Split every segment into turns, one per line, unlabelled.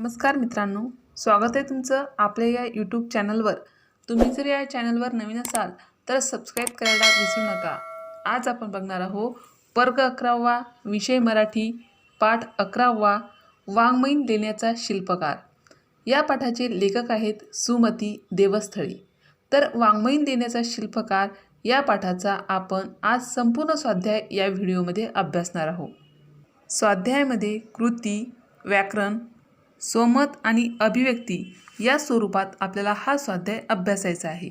नमस्कार मित्रांनो, स्वागत आहे तुमचं आपल्या या यूट्यूब चॅनलवर। तुम्ही जर या चॅनलवर नवीन असाल तर सबस्क्राईब करायला विसरू नका। आज आपण बघणार आहोत वर्ग 11वा विषय मराठी पाठ 11वा वाङ्मयीन लेण्याचा शिल्पकार। या पाठाचे लेखक आहेत सुमती देवस्थळी। तर वाङ्मयीन लेण्याचा शिल्पकार या पाठाचा आपण आज संपूर्ण स्वाध्याय या व्हिडिओमध्ये अभ्यासणार आहोत। स्वाध्यायामध्ये कृती, व्याकरण, स्वमत आणि अभिव्यक्ती या स्वरूपात आपल्याला हा स्वाध्याय अभ्यासायचा आहे।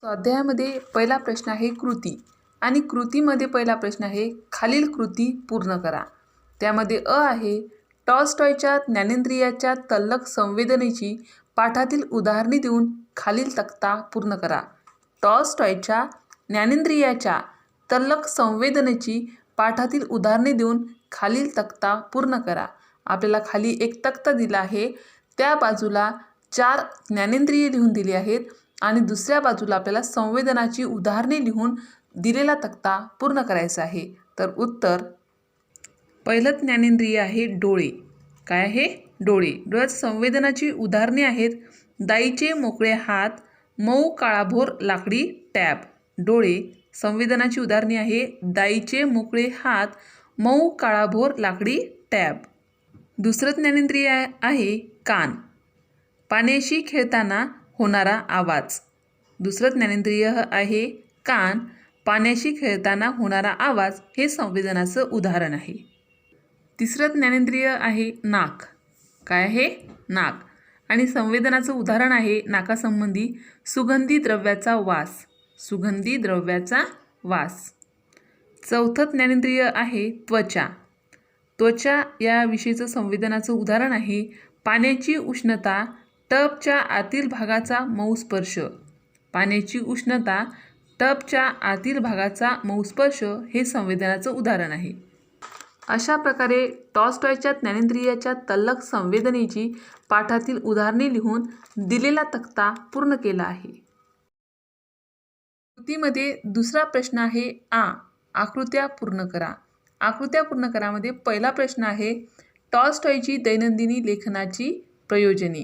स्वाध्यायामध्ये पहिला प्रश्न आहे कृती आणि कृतीमध्ये पहिला प्रश्न आहे खालील कृती पूर्ण करा। त्यामध्ये अ आहे टॉल्स्टॉयच्या ज्ञानेंद्रियाच्या तल्लख संवेदनेची पाठातील उदाहरणे देऊन खालील तक्ता पूर्ण करा। टॉल्स्टॉयच्या ज्ञानेंद्रियाच्या तल्लख संवेदनेची पाठातील उदाहरणे देऊन खालील तक्ता पूर्ण करा। आपल्याला खाली एक तक्ता दिला आहे, त्या बाजूला 4 ज्ञानेंद्रिये लिहून दिली आहेत आणि दुसऱ्या बाजूला आपल्याला संवेदनाची उदाहरणे लिहून दिलेला तक्ता पूर्ण करायचा आहे। तर उत्तर पहिलं ज्ञानेंद्रिय आहे डोळे। काय आहे? डोळे। डोळ्यात संवेदनाची उदाहरणे आहेत दाईचे मोकळे हात, मऊ काळाभोर लाकडी टॅब। डोळे संवेदनाची उदाहरणे आहे दाईचे मोकळे हात, मऊ काळाभोर लाकडी टॅब। दुसरं ज्ञानेंद्रिय आहे कान, पाण्याशी खेळताना होणारा आवाज। दुसरं ज्ञानेंद्रिय आहे कान, पाण्याशी खेळताना होणारा आवाज हे संवेदनाचं उदाहरण आहे। तिसरं ज्ञानेंद्रिय आहे नाक। काय आहे? नाक आणि संवेदनाचं उदाहरण आहे नाकासंबंधी सुगंधी द्रव्याचा वास। सुगंधी द्रव्याचा वास। चौथं ज्ञानेंद्रिय आहे त्वचा। त्वचा या विषयीचं संवेदनाचं उदाहरण आहे पाण्याची उष्णता, टबच्या आतील भागाचा मऊ स्पर्श। पाण्याची उष्णता, टबच्या आतील भागाचा मऊ स्पर्श हे संवेदनाचं उदाहरण आहे। अशा प्रकारे टॉल्स्टॉयच्या ज्ञानेंद्रियाच्या तल्लख संवेदनेची पाठातील उदाहरणे लिहून दिलेला तक्ता पूर्ण केला आहे। कृतीमध्ये दुसरा प्रश्न आहे आकृत्या पूर्ण करा। आकृत्या पूर्ण करामध्ये पहिला प्रश्न आहे टॉल्स्टॉयची दैनंदिनी लेखनाची प्रयोजने।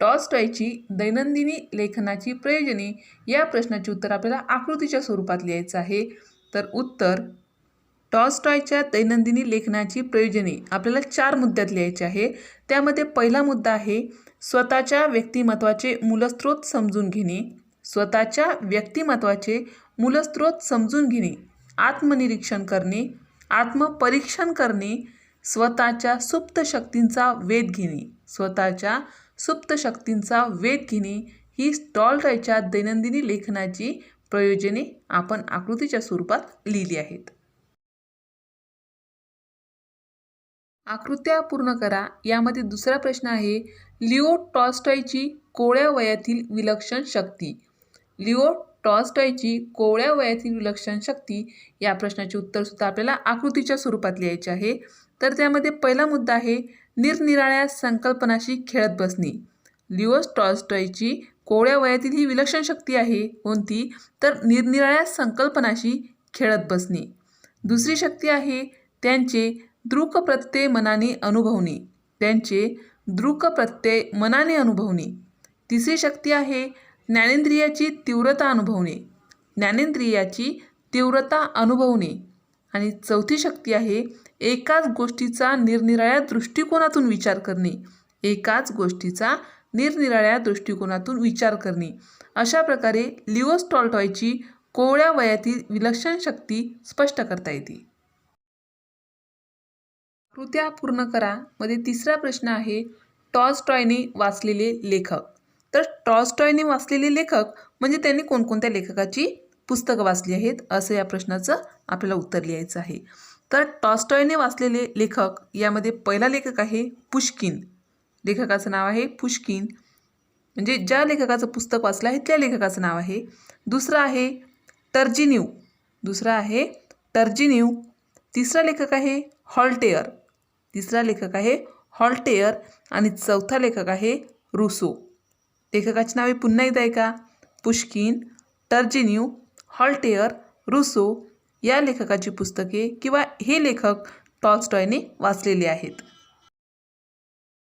टॉल्स्टॉयची दैनंदिनी लेखनाची प्रयोजने या प्रश्नाचे उत्तर आपल्याला आकृतीच्या स्वरूपात लिहायचं आहे। तर उत्तर टॉल्स्टॉयच्या दैनंदिनी लेखनाची प्रयोजने आपल्याला 4 मुद्द्यात लिहायचे आहे। त्यामध्ये पहिला मुद्दा आहे स्वतःच्या व्यक्तिमत्वाचे मूलस्रोत समजून घेणे। स्वतःच्या व्यक्तिमत्वाचे मूलस्रोत समजून घेणे, आत्मनिरीक्षण करणे, आत्मपरीक्षण करणे, स्वतःच्या सुप्त शक्तींचा वेध घेणे। स्वतःच्या सुप्त शक्तींचा वेध घेणे ही टॉल्स्टॉयच्या दैनंदिनी लेखनाची प्रयोजने आपण आकृतीच्या स्वरूपात लिहिली आहेत। आकृत्या पूर्ण करा यामध्ये दुसरा प्रश्न आहे लिओ टॉल्स्टॉयची कोवळ्या वयातील विलक्षण शक्ती। लिओ टॉल्स्टॉयची कोवळ्या वयातील विलक्षण शक्ती या प्रश्नाचे उत्तर सुद्धा आपल्याला आकृतीच्या स्वरूपात लिहायचे आहे। तर त्यामध्ये पहिला मुद्दा आहे निरनिराळ्या संकल्पनाशी खेळत बसणे। लिओ टॉल्स्टॉयची कोवळ्या वयातील ही विलक्षण शक्ती आहे कोणती? तर निरनिराळ्या संकल्पनाशी खेळत बसणे। दुसरी शक्ती आहे त्यांचे दृक प्रत्यय मनाने अनुभवणे। त्यांचे दृक प्रत्यय मनाने अनुभवणे। तिसरी शक्ती आहे ज्ञानेंद्रियाची तीव्रता अनुभवणे। ज्ञानेंद्रियाची तीव्रता अनुभवणे। आणि चौथी शक्ती आहे एकाच गोष्टीचा निरनिराळ्या दृष्टिकोनातून विचार करणे। एकाच गोष्टीचा निरनिराळ्या दृष्टिकोनातून विचार करणे। अशा प्रकारे लिओ टॉल्स्टॉयची कोवळ्या वयातील विलक्षण शक्ती स्पष्ट करता येते। आकृत्या पूर्ण करा मध्ये तिसरा प्रश्न आहे टॉल्स्टॉयने वाचलेले लेखक। तर टॉल्स्टॉयने वाचलेले लेखक म्हणजे त्यांनी कोणकोणत्या लेखकाची पुस्तकं वाचली आहेत असं या प्रश्नाचं आपल्याला उत्तर लिहायचं आहे। तर टॉल्स्टॉयने वाचलेले लेखक यामध्ये पहिला लेखक आहे पुश्किन। लेखकाचं नाव आहे पुश्किन, म्हणजे ज्या लेखकाचं पुस्तक वाचलं आहे त्या लेखकाचं नाव आहे। दुसरा आहे टर्जेनिव। दुसरा आहे टर्जेनिव। तिसरा लेखक आहे व्हॉल्टेयर। तिसरा लेखक आहे व्हॉल्टेयर आणि चौथा लेखक आहे रूसो। लेखकाची नावे पुन्हा एकदा ऐका, पुश्किन, टर्जेनिव, व्हॉल्टेयर, रूसो या लेखकाची पुस्तके किंवा हे लेखक टॉल्स्टॉयने वाचलेले आहेत।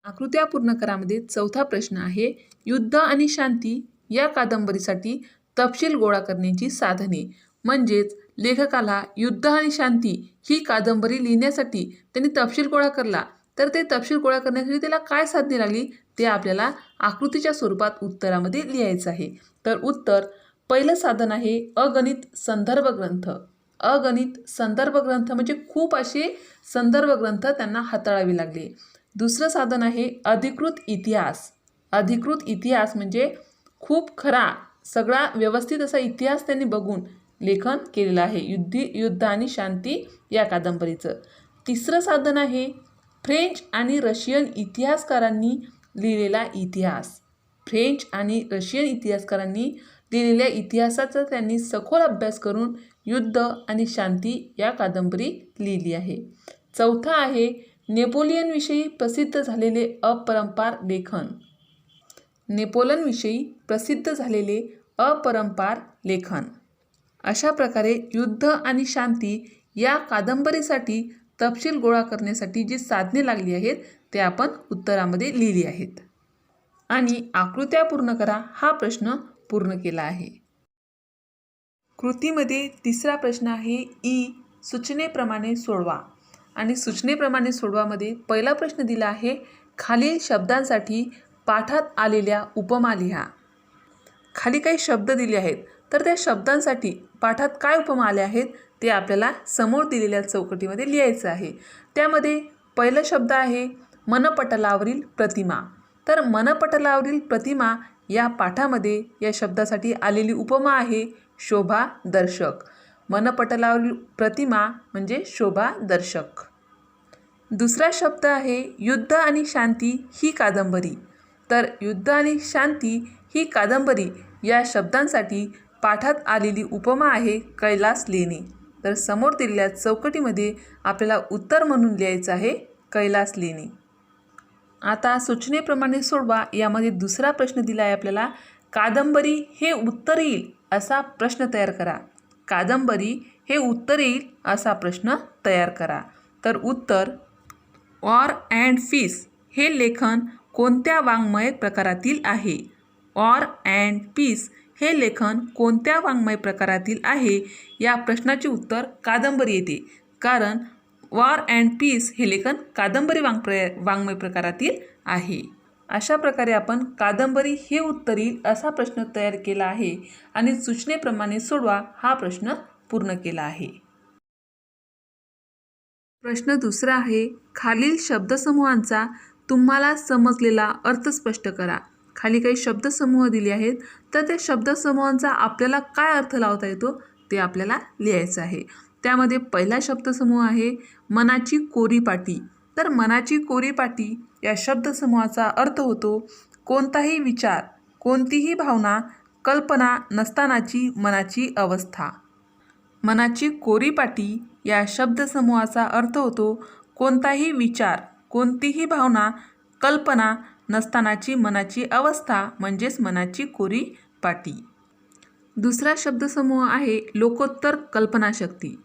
आकृत्या पूर्ण करामध्ये चौथा प्रश्न आहे, युद्ध आणि शांती या कादंबरीसाठी तपशील गोळा करण्याची साधने. म्हणजेच लेखकाला युद्ध आणि शांती ही कादंबरी लिहिण्यासाठी त्यांनी तपशील गोळा करला, तर ते तपशील गोळा करण्यासाठी त्याला काय साधने लागली ते आपल्याला आकृतीच्या स्वरूपात उत्तरामध्ये लिहायचं आहे. तर उत्तर, पहिलं साधन आहे अगणित संदर्भ ग्रंथ. अगणित संदर्भ ग्रंथ म्हणजे खूप असे संदर्भ ग्रंथ त्यांना हाताळावे लागले. दुसरं साधन आहे अधिकृत इतिहास. अधिकृत इतिहास म्हणजे खूप खरा सगळा व्यवस्थित असा इतिहास त्यांनी बघून लेखन केलेलं आहे युद्ध आणि शांती या कादंबरीचं. तिसरं साधन आहे फ्रेंच आणि रशियन इतिहासकारांनी लिहिलेला इतिहास. फ्रेंच आणि रशियन इतिहासकारांनी लिहिलेल्या इतिहासाचा त्यांनी सखोल अभ्यास करून युद्ध आणि शांती या कादंबरी लिहिली आहे. चौथा आहे नेपोलियनविषयी प्रसिद्ध झालेले अपरंपार लेखन. नेपोलियनविषयी प्रसिद्ध झालेले अपरंपार लेखन. अशा प्रकारे युद्ध आणि शांती या कादंबरीसाठी तपशील गोळा करण्यासाठी जी साधने लागली आहेत ते आपण उत्तरामध्ये लिहिली आहेत. आणि आकृत्या पूर्ण करा हा प्रश्न पूर्ण केला आहे. कृतीमध्ये तिसरा प्रश्न आहे सूचनेप्रमाणे सोडवा. आणि सूचनेप्रमाणे सोडवामध्ये पहिला प्रश्न दिला आहे, खालील शब्दांसाठी पाठात आलेल्या उपमा लिहा. खाली काही शब्द दिले आहेत, तर त्या शब्दांसाठी पाठात काय उपमा आल्या आहेत ते आपल्याला समोर दिलेल्या चौकटीमध्ये लिहायचं आहे. त्यामध्ये पहिला शब्द आहे मनपटलावरील प्रतिमा. तर मनपटलावरील प्रतिमा या पाठामध्ये या शब्दासाठी आलेली उपमा आहे शोभा दर्शक. मनपटलावरील प्रतिमा म्हणजे शोभा दर्शक. दुसरा शब्द आहे युद्ध आणि शांती ही कादंबरी. तर युद्ध आणि शांती ही कादंबरी या शब्दांसाठी पाठात आलेली उपमा आहे कैलास लेणे. तर समोर दिलेल्या चौकटीमध्ये आपल्याला उत्तर म्हणून लिहायचं आहे कैलास लेणे. आता सूचनेप्रमाणे सोडवा यामध्ये दुसरा प्रश्न दिला आहे आपल्याला, कादंबरी हे उत्तर येईल असा प्रश्न तयार करा. कादंबरी हे उत्तर येईल असा प्रश्न तयार करा. तर उत्तर, वॉर अँड पीस हे लेखन कोणत्या वाङ्मय प्रकारातील आहे? वॉर अँड पीस हे लेखन कोणत्या वाङ्मय प्रकारातील आहे या प्रश्नाचे उत्तर कादंबरी येते, कारण वॉर अँड पीस हे लेखन कादंबरी वाङ्मय प्रकारातील आहे. अशा प्रकारे आपण कादंबरी हे उत्तर येईल असा प्रश्न तयार केला आहे आणि सूचनेप्रमाणे सोडवा हा प्रश्न पूर्ण केला आहे. प्रश्न दुसरा आहे, खालील शब्दसमूहांचा तुम्हाला समजलेला अर्थ स्पष्ट करा. खाली काही शब्दसमूह दिले आहेत, तर त्या शब्दसमूहांचा आपल्याला काय अर्थ लावता येतो ते आपल्याला लिहायचं आहे. त्यामध्ये पहिला शब्दसमूह आहे मनाची कोरी पाटी. तर मनाची कोरी पाटी या शब्दसमूहाचा अर्थ होतो कोणताही विचार, कोणतीही भावना, कल्पना नसतानाची मनाची अवस्था. मनाची कोरी पाटी या शब्दसमूहाचा अर्थ होतो कोणताही विचार, कोणतीही भावना, कल्पना नसतानाची मनाची अवस्था म्हणजेच मनाची कोरी पाटी. दुसरा शब्दसमूह आहे लोकोत्तर कल्पनाशक्ती.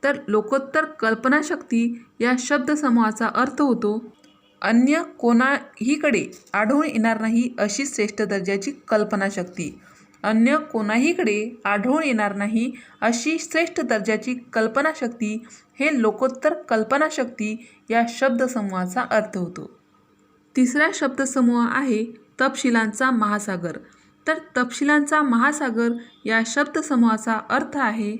तर लोकोत्तर कल्पनाशक्ती या शब्दसमूहाचा अर्थ होतो अन्य कोणाहीकडे आढळून येणार नाही अशी श्रेष्ठ दर्जाची कल्पनाशक्ती. अन्य कोणाहीकडे आढळून येणार नाही अशी श्रेष्ठ दर्जाची कल्पनाशक्ती हे लोकोत्तर कल्पनाशक्ती या शब्दसमूहाचा अर्थ होतो. तिसरा शब्दसमूह आहे तपशिलांचा महासागर. तर तपशिलांचा महासागर या शब्दसमूहाचा अर्थ आहे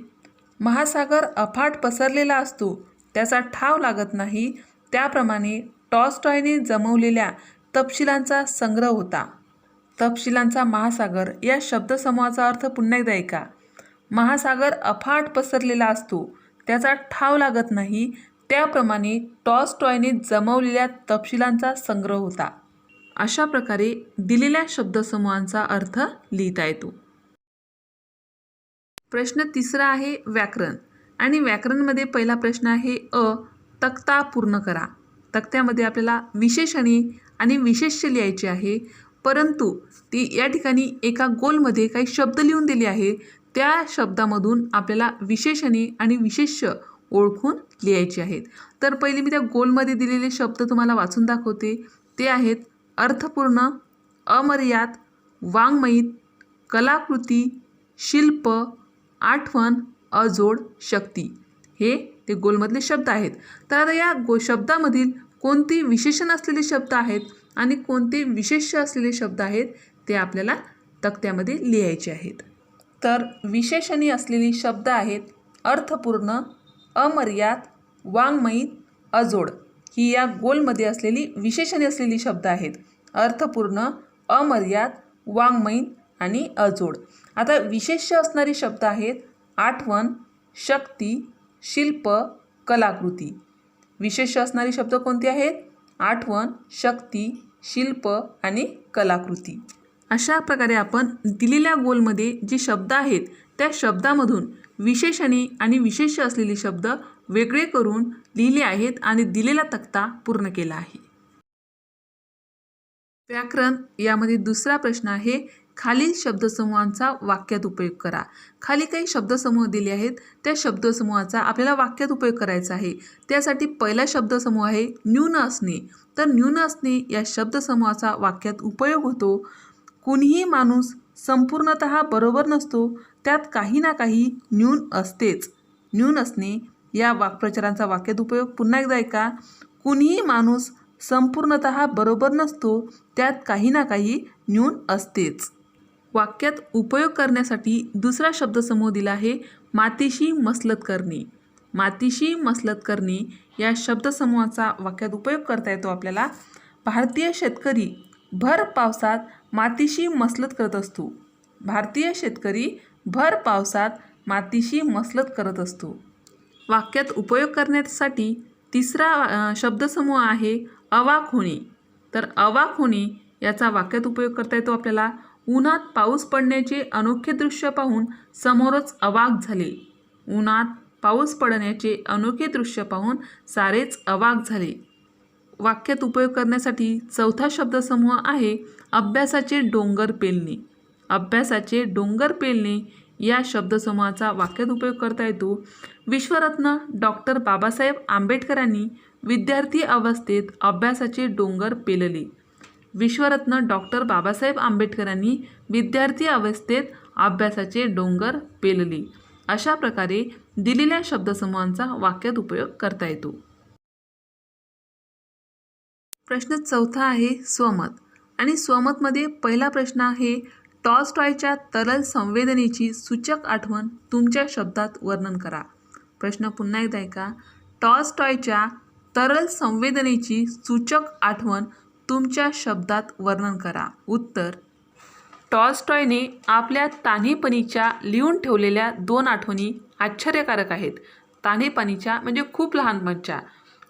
महासागर अफाट पसरलेला असतो, त्याचा ठाव लागत नाही, त्याप्रमाणे टॉल्स्टॉयने जमवलेल्या तपशिलांचा संग्रह होता. तपशिलांचा महासागर या शब्दसमूहाचा अर्थ पुन्हा एकदा ऐका. महासागर अफाट पसरलेला असतो, त्याचा ठाव लागत नाही, त्याप्रमाणे टॉल्स्टॉयने जमवलेल्या तपशिलांचा संग्रह होता. अशा प्रकारे दिलेल्या शब्दसमूहांचा अर्थ लिहिता येतो. प्रश्न तिसरा आहे व्याकरण. आणि व्याकरणमध्ये पहिला प्रश्न आहे तक्ता पूर्ण करा. तक्त्यामध्ये आपल्याला विशेषणे आणि विशेष्य लिहायचे आहे, परंतु ती या ठिकाणी एका गोलमध्ये काही शब्द लिहून दिले आहे, त्या शब्दामधून आपल्याला विशेषणे आणि विशेष्य ओळखून लिहायचे आहेत. तर पहिले मी त्या गोलमध्ये दिलेले शब्द तुम्हाला वाचून दाखवते. ते आहेत अर्थपूर्ण, अमर्याद, वाङ्मयीन, कलाकृती, शिल्प, आठवण, अजोड, शक्ती. हे ते गोलमधले शब्द आहेत. तर आता या शब्दामधील कोणते विशेषण असलेले शब्द आहेत आणि कोणते विशेष्य असलेले शब्द आहेत ते आपल्याला तक्त्यामध्ये लिहायचे आहेत. तर विशेषणी असलेली शब्द आहेत अर्थपूर्ण, अमर्याद, वाङ्मयीन, अजोड. ही या गोलमध्ये असलेली विशेषणे असलेली शब्द आहेत. अर्थपूर्ण, अमर्याद, वाङ्मयीन आणि अजोड. आता विशेष्य असणारी शब्द आहेत आठवण, शक्ती, शिल्प, कलाकृती. विशेष्य असणारी शब्द कोणते आहेत? आठवण, शक्ती, शिल्प आणि कलाकृती. अशा प्रकारे आपण दिलेल्या गोलमध्ये जे शब्द आहेत त्या शब्दामधून विशेषणे आणि विशेष्य असलेले शब्द वेगळे करून लिहिले आहेत आणि दिलेला तक्ता पूर्ण केला आहे. व्याकरण यामध्ये दुसरा प्रश्न आहे खालील शब्दसमूहांचा वाक्यात उपयोग करा. खाली काही शब्दसमूह दिले आहेत, त्या शब्दसमूहाचा आपल्याला वाक्यात उपयोग करायचा आहे. त्यासाठी पहिला शब्दसमूह आहे न्यून असणे. तर न्यून असणे या शब्दसमूहाचा वाक्यात उपयोग होतो. कुणीही माणूस संपूर्णतः बरोबर नसतो, त्यात काही ना काही न्यून असतेच. न्यून असणे या वाक्प्रचारांचा वाक्यात उपयोग पुन्हा एकदा ऐका. कुणीही माणूस संपूर्णतः बरोबर नसतो, त्यात काही ना काही न्यून असतेच. वाक्यात उपयोग करण्यासाठी दुसरा शब्दसमूह दिला आहे मातीशी मसलत करणे. मातीशी मसलत करणे या शब्दसमूहाचा वाक्यात उपयोग करता येतो आपल्याला. भारतीय शेतकरी भर पावसात मातीशी मसलत करत असतो. भारतीय शेतकरी भर पावसात मातीशी मसलत करत असतो. वाक्यात उपयोग करण्यासाठी तिसरा शब्दसमूह आहे अवाक होणे. तर अवाक होणे याचा वाक्यात उपयोग करता येतो आपल्याला. उन्हात पाऊस पडण्याचे अनोखे दृश्य पाहून समोरच अवाक झाले. उन्हात पाऊस पडण्याचे अनोखे दृश्य पाहून सारेच अवाक झाले. वाक्यात उपयोग करण्यासाठी चौथा शब्दसमूह आहे अभ्यासाचे डोंगर पेलणे. अभ्यासाचे डोंगर पेलणे या शब्दसमूहाचा वाक्यात उपयोग करता येतो. विश्वरत्न डॉक्टर बाबासाहेब आंबेडकरांनी विद्यार्थी अवस्थेत अभ्यासाचे डोंगर पेलले. विश्वरत्न डॉक्टर बाबासाहेब आंबेडकरांनी विद्यार्थी अवस्थेत अभ्यासाचे डोंगर पेलले. अशा प्रकारे दिलेल्या शब्दसमूहांचा वाक्यात उपयोग करता येतो. प्रश्न चौथा आहे स्वमत. आणि स्वमतमध्ये पहिला प्रश्न आहे टॉलस्टॉयच्या तरल संवेदनेची सूचक आठवण तुमच्या शब्दात वर्णन करा. प्रश्न पुन्हा एकदा ऐका. टॉलस्टॉयच्या तरल संवेदनेची सूचक आठवण तुमच्या शब्दात वर्णन करा. उत्तर टॉलस्टॉयने आपल्या तान्हेपणीच्या लिहून ठेवलेल्या 2 आठवणी आश्चर्यकारक आहेत. तान्हेपणीच्या म्हणजे खूप लहानपणच्या.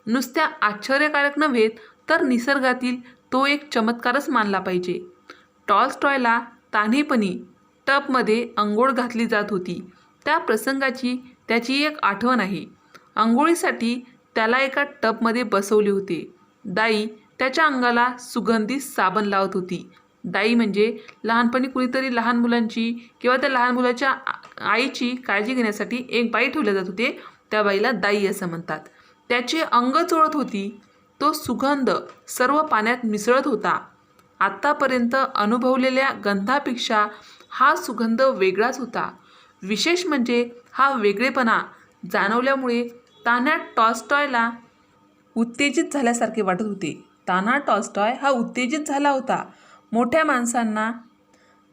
नुसत्या आश्चर्यकारक नव्हे तर निसर्गातील तो एक चमत्कारच मानला पाहिजे. टॉलस्टॉयला तान्हेपणी टबमध्ये अंघोळ घातली जात होती. त्या प्रसंगाची त्याची एक आठवण आहे. अंघोळीसाठी त्याला एका टबमध्ये बसवले होते. दाई त्याच्या अंगाला सुगंधित साबण लावत होती. दाई म्हणजे लहानपणी कुणीतरी लहान मुलांची किंवा त्या लहान मुलाच्या आईची काळजी घेण्यासाठी एक बाई ठेवले जात होते. त्या बाईला दाई असं म्हणतात. त्याचे अंग चोळत होती. तो सुगंध सर्व पाण्यात मिसळत होता. आत्तापर्यंत अनुभवलेल्या गंधापेक्षा हा सुगंध वेगळाच होता. विशेष म्हणजे हा वेगळेपणा जाणवल्यामुळे तान्हा टॉलस्टॉयला उत्तेजित झाल्यासारखे वाटत होते. तान्हा टॉलस्टॉय हा उत्तेजित झाला होता. मोठ्या माणसांना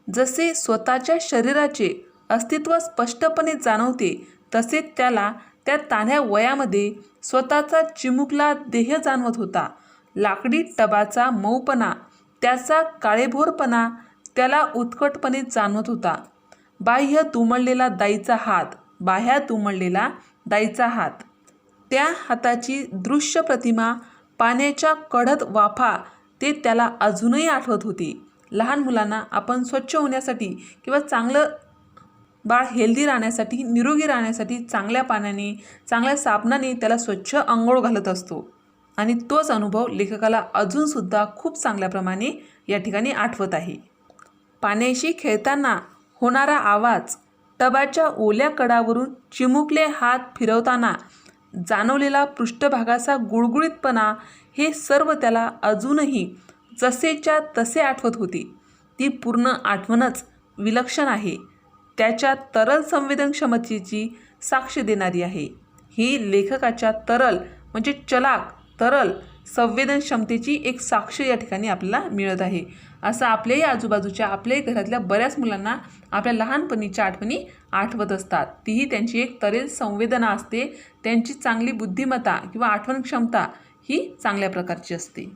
जसे स्वतःच्या शरीराचे अस्तित्व स्पष्टपणे जाणवते तसे त्याला त्या तान्ह्या वयामध्ये स्वतःचा चिमुकला देह जाणवत होता. लाकडी टबाचा मऊपणा, त्याचा काळेभोरपणा त्याला उत्कटपणे जाणवत होता. बाह्य दुमळलेला दाईचा हात, त्या हाताची दृश्य प्रतिमा, पाण्याच्या कडक वाफा ते त्याला अजूनही आठवत होते. लहान मुलांना आपण स्वच्छ होण्यासाठी किंवा चांगलं बाळ हेल्दी राहण्यासाठी, निरोगी राहण्यासाठी चांगल्या पाण्याने, चांगल्या साबणाने त्याला स्वच्छ अंघोळ घालत असतो. आणि तोच अनुभव लेखकाला अजूनसुद्धा खूप चांगल्याप्रमाणे या ठिकाणी आठवत आहे. पाण्याशी खेळताना होणारा आवाज, टबाच्या ओल्या कडावरून चिमुकले हात फिरवताना जाणवलेला पृष्ठभागाचा गुळगुळीतपणा हे सर्व त्याला अजूनही जसेच्या तसे आठवत होते. ती पूर्ण आठवणच विलक्षण आहे, त्याच्या तरल संवेदनक्षमतेची साक्ष देणारी आहे. ही लेखकाच्या तरल म्हणजे चलाक तरल संवेदनक्षमतेची एक साक्ष या ठिकाणी आपल्याला मिळत आहे. असं आपल्याही आजूबाजूच्या आपल्याही घरातल्या बऱ्याच मुलांना आपल्या लहानपणीच्या आठवणी आठवत असतात. तीही त्यांची एक तरेल संवेदना असते, त्यांची चांगली बुद्धिमत्ता किंवा आठवण क्षमता ही चांगल्या प्रकारची असते.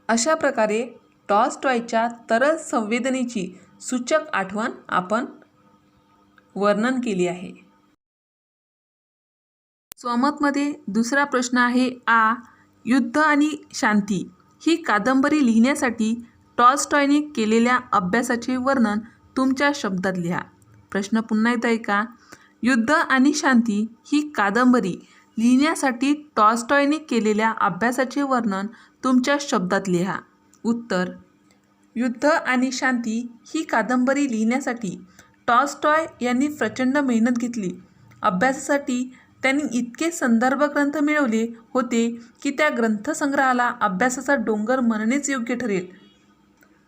अशा प्रकारे टॉल्स्टॉयच्या तरल संवेदनेची सूचक आठवण आपण वर्णन केली आहे. स्वमतमध्ये दुसरा प्रश्न आहे युद्ध आणि शांती ही कादंबरी लिहिण्यासाठी टॉल्स्टॉयने केलेल्या अभ्यासाचे वर्णन तुमच्या शब्दात लिहा. प्रश्न पुन्हा एकदा ऐका. युद्ध आणि शांती ही कादंबरी लिहिण्यासाठी टॉल्स्टॉयने केलेल्या अभ्यासाचे वर्णन तुमच्या शब्दात लिहा. उत्तर: युद्ध आणि शांती ही कादंबरी लिहिण्यासाठी टॉल्स्टॉय यांनी प्रचंड मेहनत घेतली. अभ्यासासाठी त्यांनी इतके संदर्भ ग्रंथ मिळवले होते की त्या ग्रंथसंग्रहाला अभ्यासाचा डोंगर म्हणणेच योग्य ठरेल.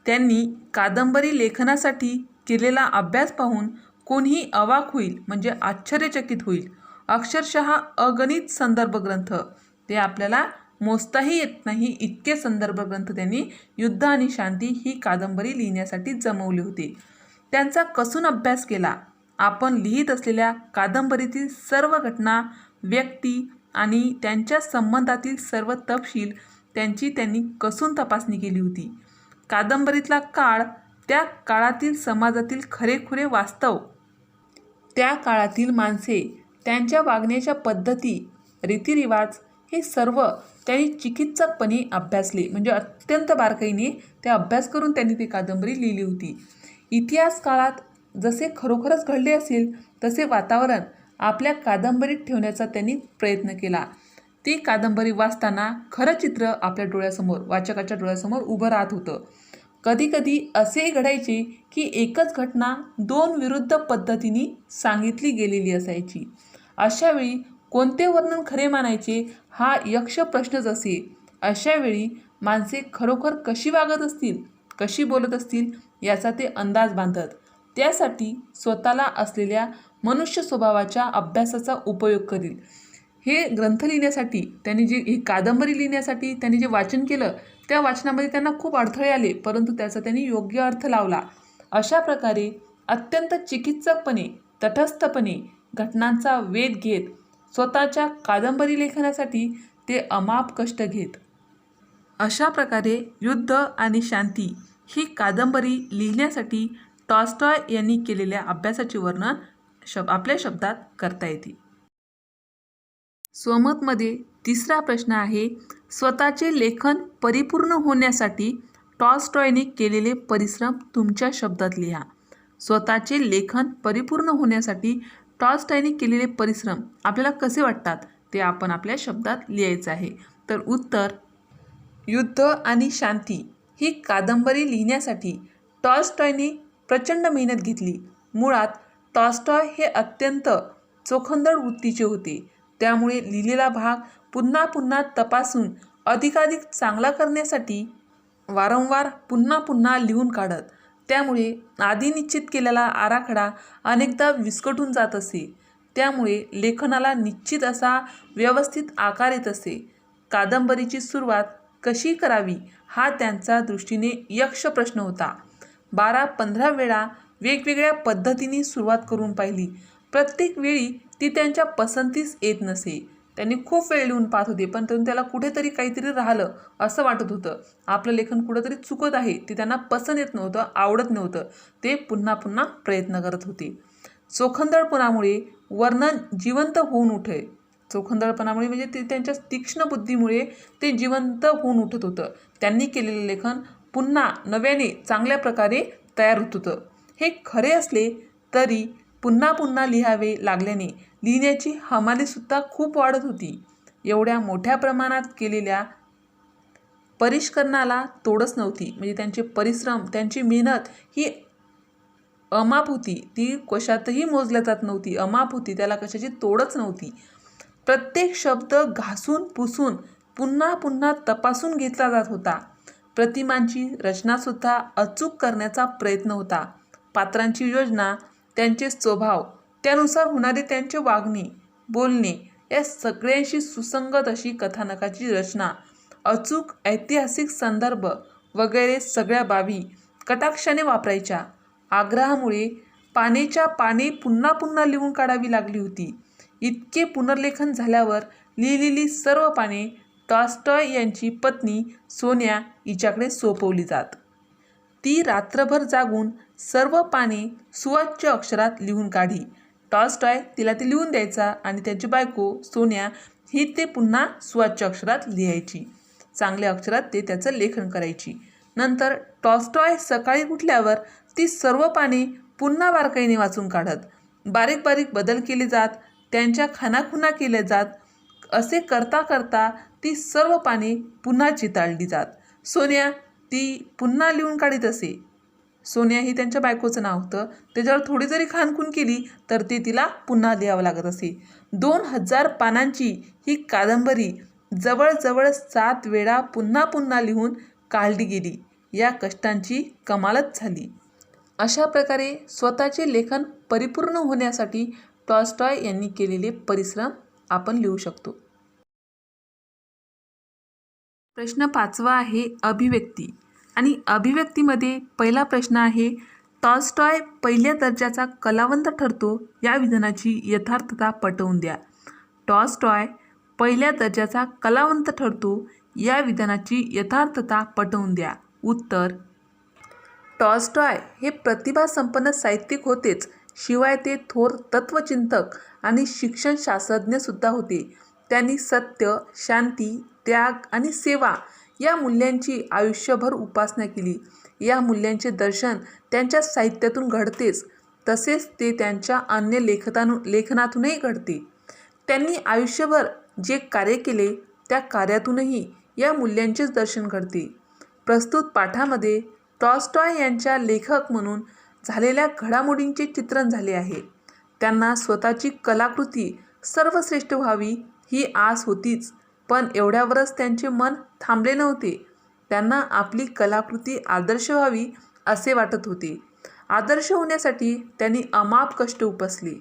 त्यांनी कादंबरी लेखनासाठी केलेला अभ्यास पाहून कोणीही अवाक होईल, म्हणजे आश्चर्यचकित होईल. अक्षरशः अगणित संदर्भ ग्रंथ, ते आपल्याला मोजताही येत नाही इतके संदर्भ ग्रंथ त्यांनी युद्ध आणि शांती ही कादंबरी लिहिण्यासाठी जमवले होते. त्यांचा कसून अभ्यास केला. आपण लिहित असलेल्या कादंबरीतील सर्व घटना, व्यक्ती आणि त्यांच्या संबंधातील सर्व तपशील त्यांनी कसून तपासणी केली होती. कादंबरीतला काळ, त्या काळातील समाजातील खरेखुरे वास्तव, त्या काळातील माणसे, त्यांच्या वागण्याच्या पद्धती, रीतिरिवाज हे सर्व त्यांनी चिकित्सकपणे अभ्यासले. म्हणजे अत्यंत बारकाईने ते अभ्यास करून त्यांनी ती कादंबरी लिहिली होती. इतिहास काळात जसे खरोखरच घडले असेल तसे वातावरण आपल्या कादंबरीत ठेवण्याचा त्यांनी प्रयत्न केला. ती कादंबरी वाचताना खरं चित्र आपल्या डोळ्यासमोर, वाचकाच्या डोळ्यासमोर उभं राहत होतं. कधीकधी असेही घडायचे की एकच घटना दोन विरुद्ध पद्धतीने सांगितली गेलेली असायची. अशावेळी कोणते वर्णन खरे मानायचे हा यक्ष प्रश्नच असे. अशावेळी माणसे खरोखर कशी वागत असतील, कशी बोलत असतील याचा ते अंदाज बांधत. त्यासाठी स्वतःला असलेल्या मनुष्य स्वभावाच्या अभ्यासाचा उपयोग करील. हे ग्रंथ लिहिण्यासाठी त्यांनी ही कादंबरी लिहिण्यासाठी त्यांनी जे वाचन केलं, त्या वाचनामध्ये त्यांना खूप अडथळे आले, परंतु त्याचा त्यांनी योग्य अर्थ लावला. अशा प्रकारे अत्यंत चिकित्सकपणे, तटस्थपणे घटनांचा वेध घेत स्वतःच्या कादंबरी लेखनासाठी ते अमाप कष्ट घेत. अशा प्रकारे युद्ध आणि शांती ही कादंबरी लिहिण्यासाठी टॉल्स्टॉय यांनी केलेल्या अभ्यासाचे वर्णन आपल्या शब्दात करता येते. स्वमतमध्ये तिसरा प्रश्न आहे, स्वतःचे लेखन परिपूर्ण होण्यासाठी टॉल्स्टॉयने केलेले परिश्रम तुमच्या शब्दात लिहा. स्वतःचे लेखन परिपूर्ण होण्यासाठी टॉल्स्टॉयने केलेले परिश्रम आपल्याला कसे वाटतात ते आपण आपल्या शब्दात लिहायचं आहे. तर उत्तर: युद्ध आणि शांती ही कादंबरी लिहिण्यासाठी टॉल्स्टॉयने प्रचंड मेहनत घेतली. मुळात टॉल्स्टॉय हे अत्यंत चोखंदळ वृत्तीचे होते. त्यामुळे लिहिलेला भाग पुन्हा पुन्हा तपासून अधिकाधिक चांगला करण्यासाठी वारंवार पुन्हा पुन्हा लिहून काढत. त्यामुळे आधी निश्चित केलेला आराखडा अनेकदा विस्कटून जात असे. त्यामुळे लेखनाला निश्चित असा व्यवस्थित आकार येत असे. कादंबरीची सुरुवात कशी करावी हा त्यांचा दृष्टीने यक्ष प्रश्न होता. 12-15 वेळा वेगवेगळ्या पद्धतीने सुरुवात करून पाहिली. प्रत्येक वेळी ती त्यांच्या पसंतीस येत नसे. त्यांनी खूप वेळ लिहून पाहत होते, पण त्याला कुठेतरी काहीतरी राहिलं असं वाटत होतं. आपलं लेखन कुठेतरी चुकत आहे, ते त्यांना पसंत येत नव्हतं, आवडत नव्हतं. ते पुन्हा पुन्हा प्रयत्न करत होते. चोखंदळपणामुळे वर्णन जिवंत होऊन उठे. चोखंदळपणामुळे म्हणजे ते त्यांच्या तीक्ष्ण बुद्धीमुळे ते जिवंत होऊन उठत होतं. त्यांनी केलेलं लेखन पुन्हा नव्याने चांगल्या प्रकारे तयार होत होतं. हे खरे असले तरी पुन्हा पुन्हा लिहावे लागल्याने लिहिण्याची हमालीसुद्धा खूप वाढत होती. एवढ्या मोठ्या प्रमाणात केलेल्या परिष्करणाला तोडच नव्हती. म्हणजे त्यांचे परिश्रम, त्यांची मेहनत ही अमाप होती. ती कशातही मोजल्या जात नव्हती, अमाप होती. त्याला कशाची तोडच नव्हती. प्रत्येक शब्द घासून पुसून पुन्हा पुन्हा तपासून घेतला जात होता. प्रतिमांची रचनासुद्धा अचूक करण्याचा प्रयत्न होता. पात्रांची योजना, त्यांचे स्वभाव, त्यानुसार होणारे त्यांचे वागणे, बोलणे या सगळ्यांशी सुसंगत अशी कथानकाची रचना, अचूक ऐतिहासिक संदर्भ वगैरे सगळ्या बाबी कटाक्षाने वापरायच्या. आग्रहामुळे पानेच्या पाने पुन्हा पुन्हा लिहून काढावी लागली होती. इतके पुनर्लेखन झाल्यावर लिहिलेली सर्व पाने टॉल्स्टॉय यांची पत्नी सोन्या हिच्याकडे सोपवली जात. ती रात्रभर जागून सर्व पाने सुवाच्य अक्षरात लिहून काढी. टॉल्स्टॉय तिला ते लिहून द्यायचा आणि त्याची बायको सोन्या ही ते पुन्हा सुवाच्य अक्षरात लिहायची. चांगल्या अक्षरात ते त्याचं लेखन करायची. नंतर टॉल्स्टॉय सकाळी उठल्यावर ती सर्व पाने पुन्हा बारकाईने वाचून काढत. बारीक बारीक बदल केले जात, त्यांच्या खानाखुणा केल्या जात. असे करता करता ती सर्व पाने पुन्हा चिताळली जात. सोन्या ती पुन्हा लिहून काढीत असे. सोन्या ही त्यांच्या बायकोचं नाव होतं. त्याच्यावर थोडी जरी खानखून केली तर ते तिला पुन्हा लिहावं लागत असे. 2000 पानांची ही कादंबरी जवळजवळ 7 वेळा पुन्हा पुन्हा लिहून काढली गेली. या कष्टांची कमालच झाली. अशा प्रकारे स्वतःचे लेखन परिपूर्ण होण्यासाठी टॉल्स्टॉय यांनी केलेले परिश्रम आपण लिहू शकतो. प्रश्न 5वा आहे अभिव्यक्ती. आणि अभिव्यक्तीमध्ये पहिला प्रश्न आहे, टॉल्स्टॉय पहिल्या दर्जाचा कलावंत ठरतो या विधानाची यथार्थता पटवून द्या. टॉल्स्टॉय पहिल्या दर्जाचा कलावंत ठरतो या विधानाची यथार्थता पटवून द्या. उत्तर, टॉल्स्टॉय हे प्रतिभासंपन्न साहित्यिक होतेच, शिवाय ते थोर तत्त्वचिंतक आणि शिक्षणशास्त्रज्ञसुद्धा होते. त्यांनी सत्य, शांती, त्याग आणि सेवा या मूल्यांची आयुष्यभर उपासना केली. या मूल्यांचे दर्शन त्यांच्या साहित्यातून घडतेच, तसेच ते त्यांच्या अन्य लेखनातूनही घडते. त्यांनी आयुष्यभर जे कार्य केले त्या कार्यातूनही या मूल्यांचेच दर्शन घडते. प्रस्तुत पाठामध्ये टॉल्स्टॉय यांच्या लेखक म्हणून झालेल्या घडामोडींचे चित्रण झाले आहे. त्यांना स्वतःची कलाकृती सर्वश्रेष्ठ व्हावी ही आस होतीच, पण एवढ्यावरच त्यांचे मन थांबले नव्हते. त्यांना आपली कलाकृती आदर्श व्हावी असे वाटत होते. आदर्श होण्यासाठी त्यांनी अमाप कष्ट उपसले,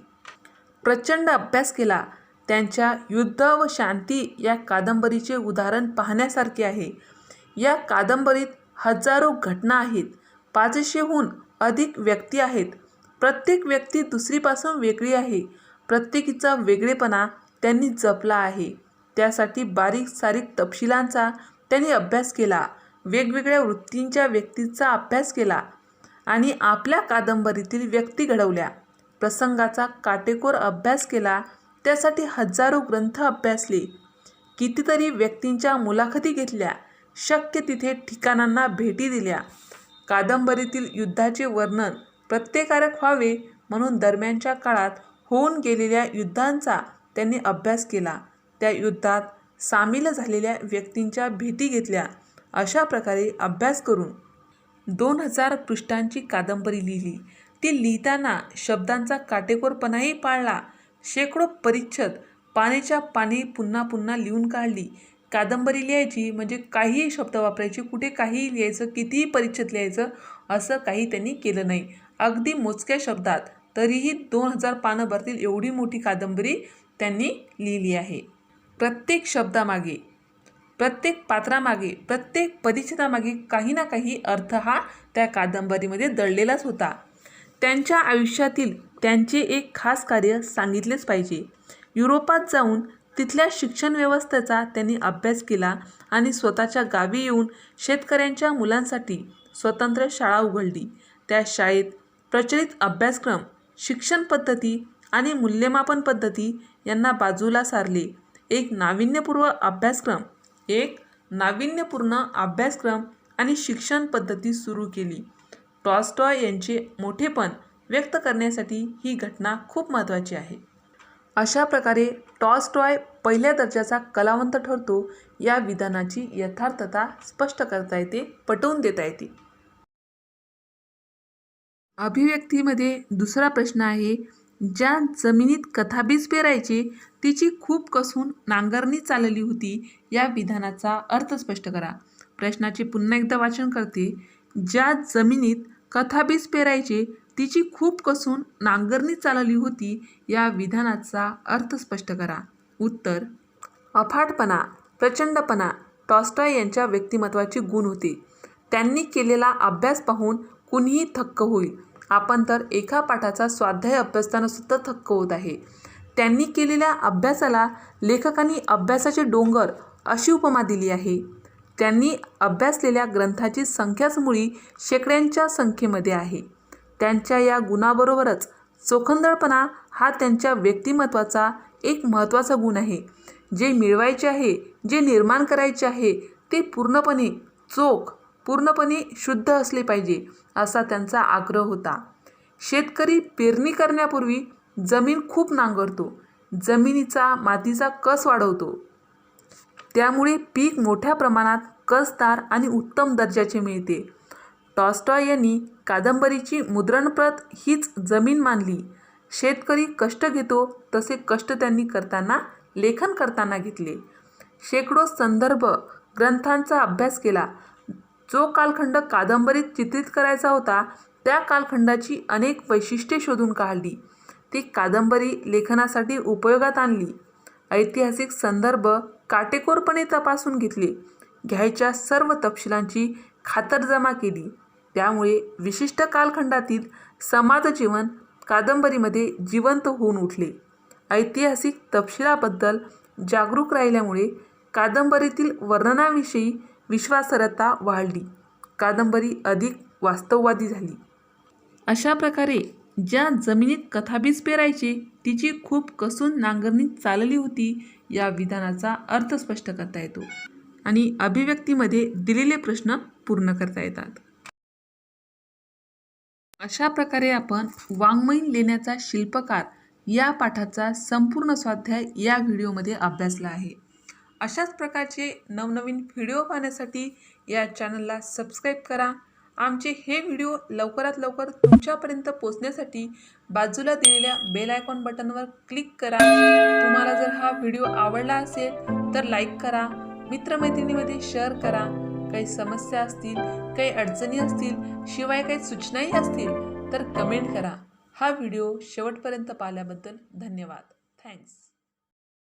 प्रचंड अभ्यास केला. त्यांच्या युद्ध व शांती या कादंबरीचे उदाहरण पाहण्यासारखे आहे. या कादंबरीत हजारो घटना आहेत, 500हून अधिक व्यक्ती आहेत. प्रत्येक व्यक्ती दुसरीपासून वेगळी आहे. प्रत्येकीचा वेगळेपणा त्यांनी जपला आहे. त्यासाठी बारीक सारीक तपशिलांचा त्यांनी अभ्यास केला. वेगवेगळ्या वृत्तींच्या व्यक्तींचा अभ्यास केला आणि आपल्या कादंबरीतील व्यक्ती घडवल्या. प्रसंगाचा काटेकोर अभ्यास केला. त्यासाठी हजारो ग्रंथ अभ्यासले. कितीतरी व्यक्तींच्या मुलाखती घेतल्या. शक्य तिथे ठिकाणांना भेटी दिल्या. कादंबरीतील युद्धाचे वर्णन प्रत्येकारक व्हावे म्हणून दरम्यानच्या काळात होऊन गेलेल्या युद्धांचा त्यांनी अभ्यास केला. त्या युद्धात सामील झालेल्या व्यक्तींच्या भेटी घेतल्या. अशा प्रकारे अभ्यास करून 2000 पृष्ठांची कादंबरी लिहिली. ती लिहिताना शब्दांचा काटेकोरपणाही पाळला. शेकडो परिच्छद पानेच्या पाने पुन्हा पुन्हा लिहून काढली. कादंबरी लिहायची म्हणजे काहीही शब्द वापरायचे, कुठे काहीही लिहायचं, कितीही परिच्छद लिहायचं असं काही त्यांनी केलं नाही. अगदी मोजक्या शब्दात तरीही 2000 पानं भरतील एवढी मोठी कादंबरी त्यांनी लिहिली आहे. प्रत्येक शब्दामागे, प्रत्येक पात्रामागे, प्रत्येक परिच्छेदामागे काही ना काही अर्थ हा त्या कादंबरीमध्ये दडलेलाच होता. त्यांच्या आयुष्यातील त्यांचे एक खास कार्य सांगितलेच पाहिजे. युरोपात जाऊन तिथल्या शिक्षण व्यवस्थेचा त्यांनी अभ्यास केला आणि स्वतःच्या गावी येऊन शेतकऱ्यांच्या मुलांसाठी स्वतंत्र शाळा उघडली. त्या शाळेत प्रचलित अभ्यासक्रम, शिक्षण पद्धती आणि मूल्यमापन पद्धती यांना बाजूला सारले. एक नाविन्यपूर्ण अभ्यासक्रम आणि शिक्षण पद्धती सुरू केली. टॉल्स्टॉय यांचे मोठेपण व्यक्त करण्यासाठी ही घटना खूप महत्त्वाची आहे. अशा प्रकारे टॉल्स्टॉय पहिल्या दर्जाचा कलावंत ठरतो या विधानाची यथार्थता स्पष्ट करता येते, पटवून देता येते. अभिव्यक्तीमध्ये दुसरा प्रश्न आहे, ज्या जमिनीत कथाबीज पेरायचे तिची खूप कसून नांगरणी चालली होती या विधानाचा अर्थ स्पष्ट करा. प्रश्नाचे पुन्हा एकदा वाचन करते. ज्या जमिनीत कथाबीज पेरायचे तिची खूप कसून नांगरणी चालली होती या विधानाचा अर्थ स्पष्ट करा. उत्तर अफाटपणा, प्रचंडपणा टॉल्स्टॉय यांच्या व्यक्तिमत्वाचे गुण होते. त्यांनी केलेला अभ्यास पाहून कुणीही थक्क होईल. आपण तर एका पाठाचा स्वाध्याय अभ्यासताना सुद्धा थक्क होत आहे. त्यांनी केलेल्या अभ्यासाला लेखकांनी अभ्यासाचे डोंगर अशी उपमा दिली आहे. त्यांनी अभ्यासलेल्या ग्रंथाची संख्याच मुळी शेकड्यांच्या संख्येमध्ये आहे. त्यांच्या या गुणाबरोबरच चोखंदळपणा हा त्यांच्या व्यक्तिमत्वाचा एक महत्त्वाचा गुण आहे. जे मिळवायचे आहे, जे निर्माण करायचे आहे ते पूर्णपणे चोख, पूर्णपणे शुद्ध असले पाहिजे असा त्यांचा आग्रह होता. शेतकरी पेरणी करण्यापूर्वी जमीन खूप नांगरतो, जमिनीचा मातीचा कस वाढवतो. त्यामुळे पीक मोठ्या प्रमाणात कसदार आणि उत्तम दर्जाचे मिळते. टॉल्स्टॉय यांनी कादंबरीची मुद्रणप्रत हीच जमीन मानली. शेतकरी कष्ट घेतो तसे कष्ट त्यांनी करताना, लेखन करताना घेतले. शेकडो संदर्भ ग्रंथांचा अभ्यास केला. जो कालखंड कादंबरीत चित्रित करायचा होता त्या कालखंडाची अनेक वैशिष्ट्ये शोधून काढली. ती कादंबरी लेखनासाठी उपयोगात आणली. ऐतिहासिक संदर्भ काटेकोरपणे तपासून घेतले. घ्यायच्या सर्व तपशिलांची खातरजमा केली. त्यामुळे विशिष्ट कालखंडातील समाजजीवन कादंबरीमध्ये जिवंत होऊन उठले. ऐतिहासिक तपशिलाबद्दल जागरूक राहिल्यामुळे कादंबरीतील वर्णनाविषयी विश्वासार्हता वाढली. कादंबरी अधिक वास्तववादी झाली. अशा प्रकारे ज्या जमिनीत कथाबीज पेरायचे तिची खूप कसून नांगरणी चालली होती या विधानाचा अर्थ स्पष्ट करता येतो आणि अभिव्यक्तीमध्ये दिलेले प्रश्न पूर्ण करता येतात. अशा प्रकारे आपण वाङ्मयीन लेण्याचा शिल्पकार या पाठाचा संपूर्ण स्वाध्याय या व्हिडिओमध्ये अभ्यासला आहे. अशाच प्रकारचे नवनवीन व्हिडिओ पाहण्यासाठी या चॅनलला सबस्क्राईब करा. आमचे हे व्हिडिओ लवकरात लवकर तुमच्यापर्यंत पोहोचण्यासाठी बाजूला दिलेल्या बेल आयकॉन बटनवर क्लिक करा. तुम्हाला जर हा व्हिडिओ आवडला असेल तर लाईक करा, मित्रमैत्रिणीमध्ये शेअर करा. काही समस्या असतील, काही अडचणी असतील, शिवाय काही सूचनाही असतील तर कमेंट करा. हा व्हिडिओ शेवटपर्यंत पाहिल्याबद्दल धन्यवाद. थँक्स.